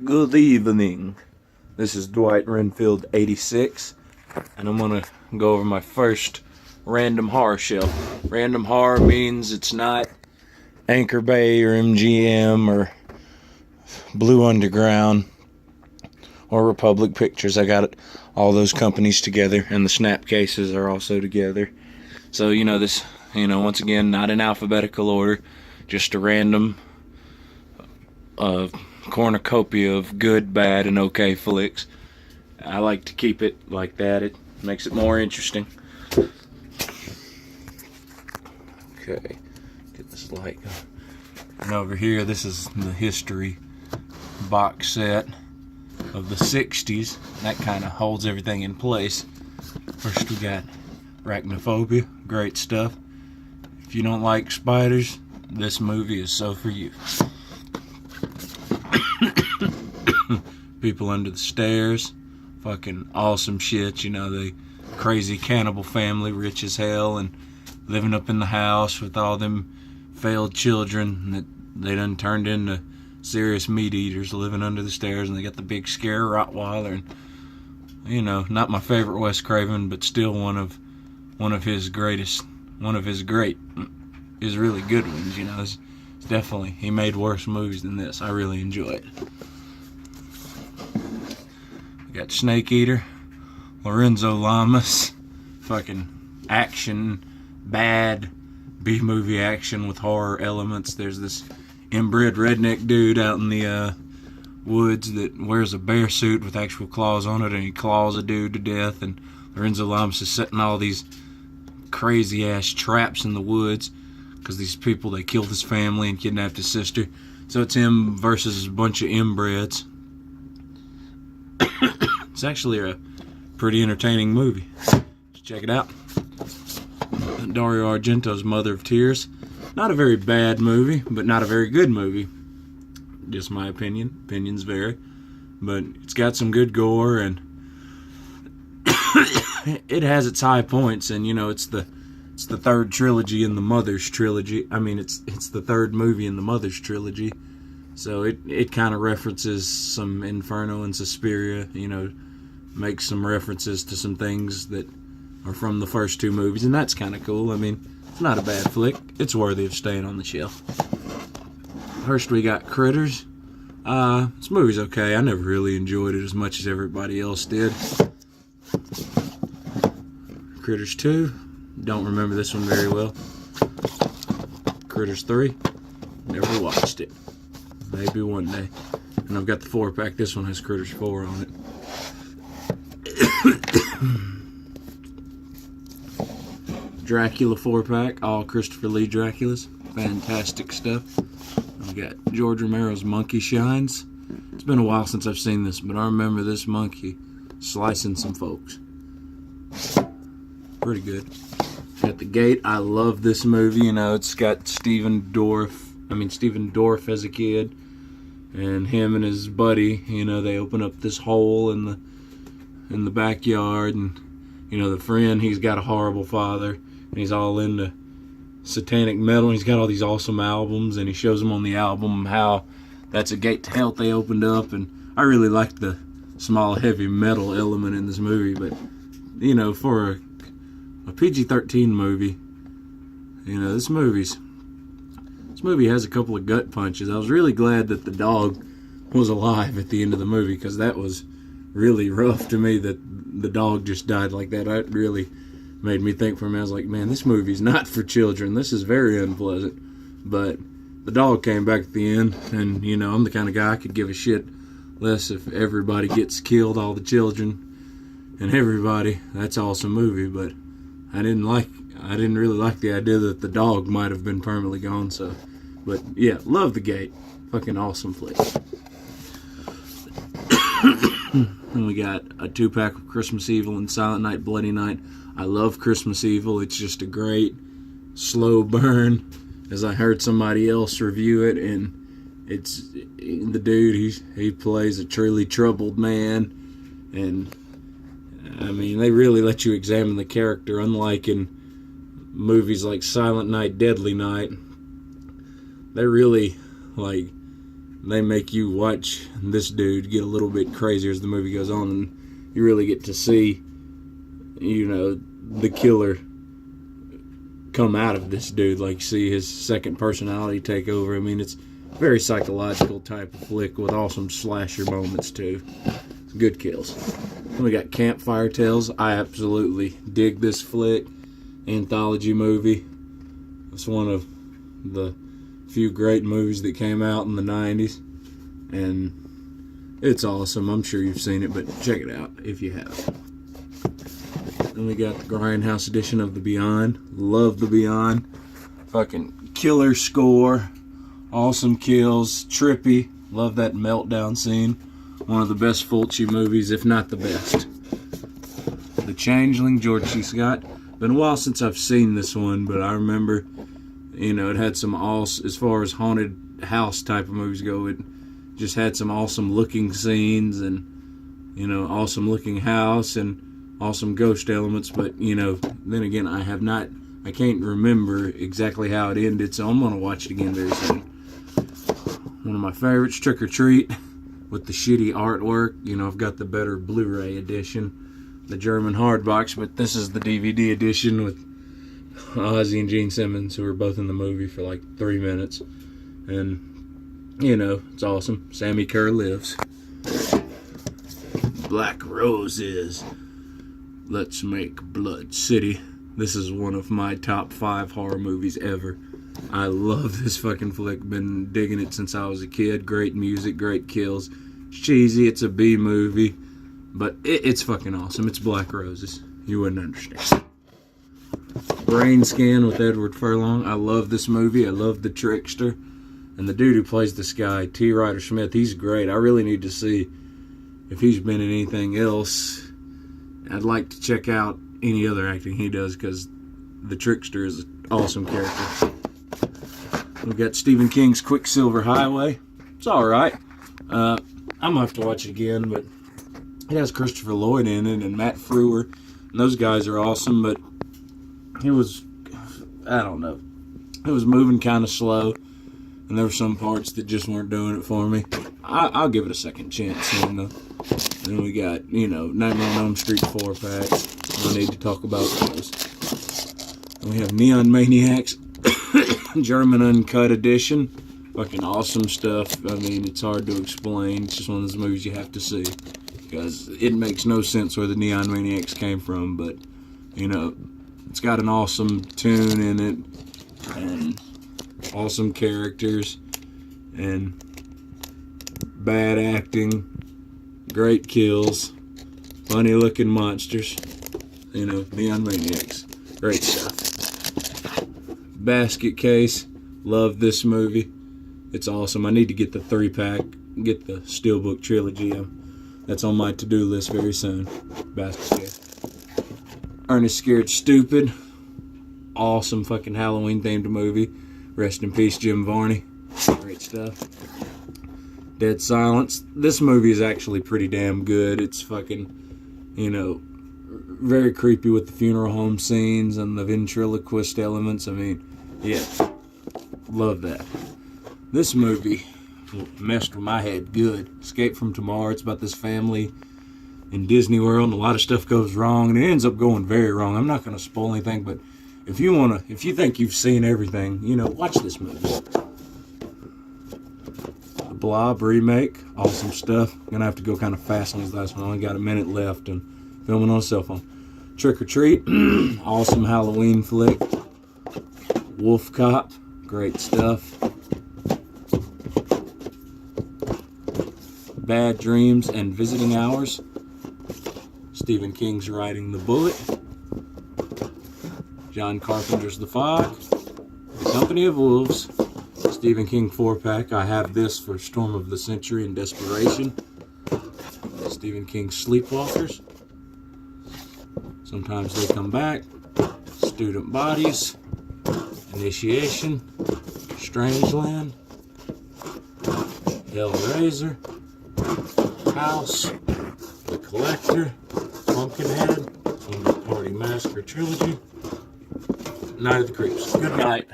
Good evening. This is Dwight Renfield 86, and I'm gonna go over my first random horror shelf. Random horror means it's not Anchor Bay or MGM or Blue Underground or Republic Pictures. I got all those companies together, and the snap cases are also together. So, this, once again, not in alphabetical order, just a random cornucopia of good, bad, and okay flicks. I like to keep it like that. It makes it more interesting. Okay, get this light going. And over here, this is the history box set of the 60s. That kind of holds everything in place. First, we got Arachnophobia. Great stuff. If you don't like spiders, this movie is so for you. People Under the Stairs, fucking awesome shit. The crazy cannibal family, rich as hell, and living up in the house with all them failed children that they done turned into serious meat eaters, living under the stairs, and they got the big scare Rottweiler, and not my favorite Wes Craven, but still one of his really good ones. It's definitely, he made worse movies than this. I really enjoy it. We got Snake Eater, Lorenzo Lamas, fucking action, bad B-movie action with horror elements. There's this inbred redneck dude out in the woods that wears a bear suit with actual claws on it, and he claws a dude to death, and Lorenzo Lamas is setting all these crazy ass traps in the woods because these people, they killed his family and kidnapped his sister. So it's him versus a bunch of inbreds. It's actually a pretty entertaining movie. Just check it out. Dario Argento's Mother of Tears. Not a very bad movie, but not a very good movie. Just my opinion. Opinions vary. But it's got some good gore, and it has its high points, and it's the third trilogy in the Mother's trilogy. I mean, it's the third movie in the Mother's trilogy. So it kind of references some Inferno and Suspiria, makes some references to some things that are from the first two movies, and that's kind of cool. I mean, it's not a bad flick. It's worthy of staying on the shelf. First, we got Critters. This movie's okay. I never really enjoyed it as much as everybody else did. Critters 2. Don't remember this one very well. Critters 3. Never watched it. Maybe one day. And I've got the 4-pack. This one has Critters 4 on it. Dracula 4-pack. All Christopher Lee Draculas. Fantastic stuff. I've got George Romero's Monkey Shines. It's been a while since I've seen this, but I remember this monkey slicing some folks. Pretty good. Got The Gate. I love this movie. It's got Stephen Dorff as a kid, and him and his buddy. They open up this hole in the backyard, and the friend, he's got a horrible father, and he's all into satanic metal, and he's got all these awesome albums, and he shows them on the album how that's a gate to hell they opened up. And I really liked the small heavy metal element in this movie, but for a PG-13 movie, this movie has a couple of gut punches. I was really glad that the dog was alive at the end of the movie, because that was really rough to me that the dog just died like that. It really made me think for a minute. I was like, man, this movie's not for children. This is very unpleasant. But the dog came back at the end, and I'm the kind of guy I could give a shit less if everybody gets killed, all the children and everybody. That's an awesome movie, but I didn't really like the idea that the dog might have been permanently gone. So, but yeah, love The Gate. Fucking awesome flick. And we got a 2-pack of Christmas Evil and Silent Night, Bloody Night. I love Christmas Evil. It's just a great slow burn. As I heard somebody else review it, and it's the dude. He plays a truly troubled man, and I mean, they really let you examine the character, unlike in movies like Silent Night, Deadly Night. They really they make you watch this dude get a little bit crazier as the movie goes on, and you really get to see, you know, the killer come out of this dude, like see his second personality take over. I mean, it's a very psychological type of flick with awesome slasher moments too. Good kills. Then we got Campfire Tales. I absolutely dig this flick. Anthology movie. It's one of the few great movies that came out in the 90s, and it's awesome. I'm sure you've seen it, but check it out if you have. Then we got the Grindhouse edition of The Beyond. Love The Beyond. Fucking killer score. Awesome kills. Trippy. Love that meltdown scene. One of the best Fulci movies, if not the best. The Changeling, George C. Scott. Been a while since I've seen this one, but I remember, you know, it had some as far as haunted house type of movies go, it just had some awesome looking scenes and, you know, awesome looking house and awesome ghost elements. But, you know, then again, I can't remember exactly how it ended, so I'm going to watch it again very soon. One of my favorites, Trick or Treat, with the shitty artwork. You know, I've got the better Blu-ray edition, the German hardbox, but this is the DVD edition with Ozzy and Gene Simmons, who were both in the movie for like 3 minutes. And, you know, it's awesome. Sammy Kerr lives. Black Roses. Let's Make Blood City. This is one of my top 5 horror movies ever. I love this fucking flick. Been digging it since I was a kid. Great music, great kills. It's cheesy, it's a B movie, but it's fucking awesome. It's Black Roses. You wouldn't understand. Brain Scan with Edward Furlong. I love this movie. I love the trickster. And the dude who plays this guy, T. Ryder Smith, he's great. I really need to see if he's been in anything else. I'd like to check out any other acting he does, because the trickster is an awesome character. We've got Stephen King's Quicksilver Highway. It's alright. I'm going to have to watch it again, but it has Christopher Lloyd in it and Matt Frewer. And those guys are awesome, but it was, I don't know. It was moving kind of slow, and there were some parts that just weren't doing it for me. I'll give it a second chance. And then we got, you know, Nightmare on Elm Street 4-pack. I need to talk about those. And we have Neon Maniacs. German Uncut Edition. Fucking awesome stuff. I mean, it's hard to explain. It's just one of those movies you have to see, because it makes no sense where the Neon Maniacs came from, but, you know, it's got an awesome tune in it, and awesome characters, and bad acting, great kills, funny looking monsters, you know, Neon Maniacs. Great stuff. Basket Case. Love this movie. It's awesome. I need to get the 3-pack, get the Steelbook trilogy. That's on my to-do list very soon. Basket Case. Ernest Scared Stupid. Awesome fucking Halloween themed movie. Rest in peace, Jim Varney. Great stuff. Dead Silence. This movie is actually pretty damn good. It's fucking, you know, very creepy with the funeral home scenes and the ventriloquist elements. I mean, yeah, love that. This movie messed with my head good. Escape from Tomorrow. It's about this family in Disney World, and a lot of stuff goes wrong, and it ends up going very wrong. I'm not going to spoil anything, but if you think you've seen everything, you know, watch this movie. The Blob remake, awesome stuff. I'm gonna have to go kind of fast on this last one. I only got a minute left and filming on a cell phone. Trick or Treat, awesome Halloween flick. Wolf Cop, great stuff. Bad Dreams and Visiting Hours. Stephen King's Riding the Bullet. John Carpenter's The Fog. The Company of Wolves. Stephen King 4-pack. I have this for Storm of the Century and Desperation. Stephen King's Sleepwalkers. Sometimes They Come Back. Student Bodies. Initiation. Strangeland. Hellraiser. House. The Collector. Pumpkinhead. Slumber Party Massacre Trilogy. Night of the Creeps. Good night.